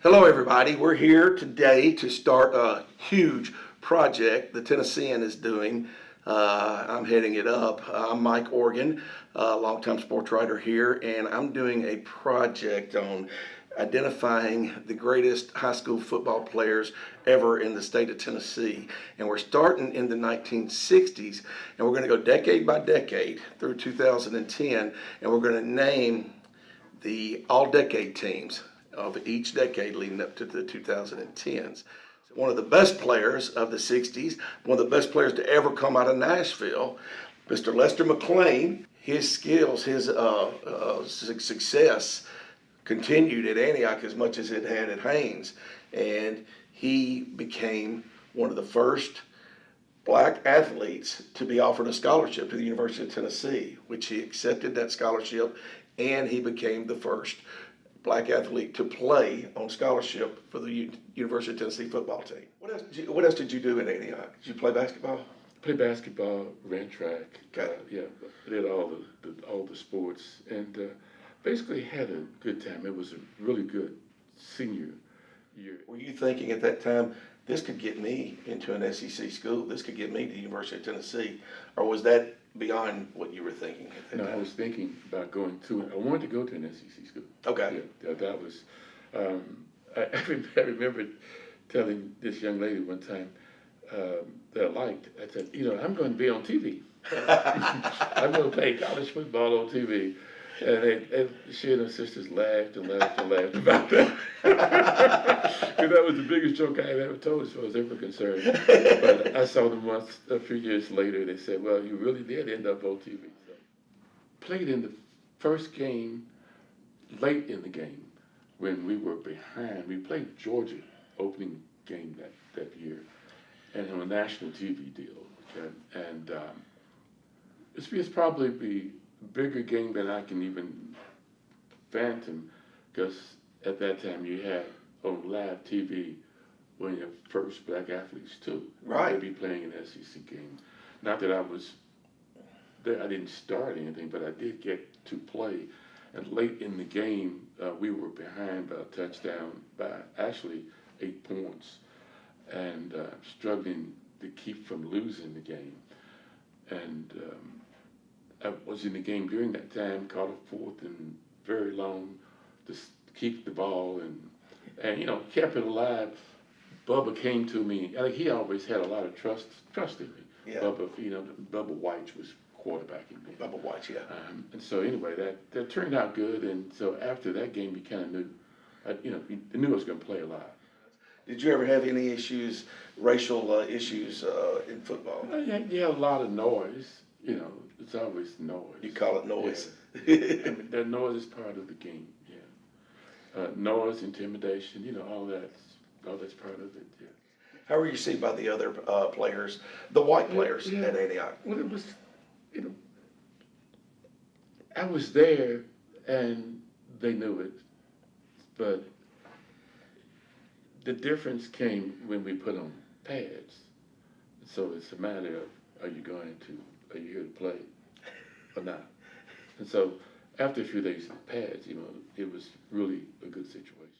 Hello, everybody. We're here today to start a huge project the Tennessean is doing. I'm heading it up. I'm Mike Organ, a longtime sports writer here, and I'm doing a project on identifying the greatest high school football players ever in the state of Tennessee. And we're starting in the 1960s, and we're going to go decade by decade through 2010, and we're going to name the all-decade teams of each decade leading up to the 2010s. One of the best players of the 60s, one of the best players to ever come out of Nashville, Mr. McClain, his skills, his success continued at Antioch as much as it had at Haynes. And he became one of the first black athletes to be offered a scholarship to the University of Tennessee, which he accepted that scholarship, and he became the first black athlete to play on scholarship for the University of Tennessee football team. What else did you do at Antioch? Did you play basketball? Played basketball, ran track. Okay. Did all the sports, and basically had a good time. It was a really good senior year. Were you thinking at that time, this could get me into an SEC school, this could get me to the University of Tennessee, or was that beyond what you were thinking at that time? I was thinking about going to. I wanted to go to an SEC school. Okay. Yeah, that was. I remember telling this young lady one time that I liked. I said, I'm going to be on TV. I'm going to play college football on TV. And she and her sisters laughed and laughed and laughed about that. Because that was the biggest joke I had ever told as far as they were concerned. But I saw them once, a few years later, they said, well, you really did end up on TV. So, played in the first game, late in the game, when we were behind. We played Georgia opening game that year, and on a national TV deal. Okay? And it's probably the bigger game than I can even fathom, because at that time you had on live TV one of your first black athletes too. Right. They'd be playing an SEC game. Not that I was there, I didn't start anything, but I did get to play. And late in the game, we were behind by a touchdown by actually 8 points, and struggling to keep from losing the game. And I was in the game during that time, caught a fourth and very long to keep the ball, and kept it alive. Bubba came to me. I think he always had a lot of trust in me. Yeah. Bubba White was quarterbacking me. Bubba White, yeah. And so anyway, that turned out good. And so after that game, you kind of knew, you knew I was going to play a lot. Did you ever have any issues, racial issues in football? Yeah, a lot of noise. It's always noise. You call it noise. Yeah. That noise is part of the game. Yeah. Noise, intimidation. All that's part of it. Yeah. How were you received by the other players, the white players at Antioch? Well, it was, I was there and they knew it, but the difference came when we put on pads. So it's a matter of, are you here to play or not? And so after a few days of pads, it was really a good situation.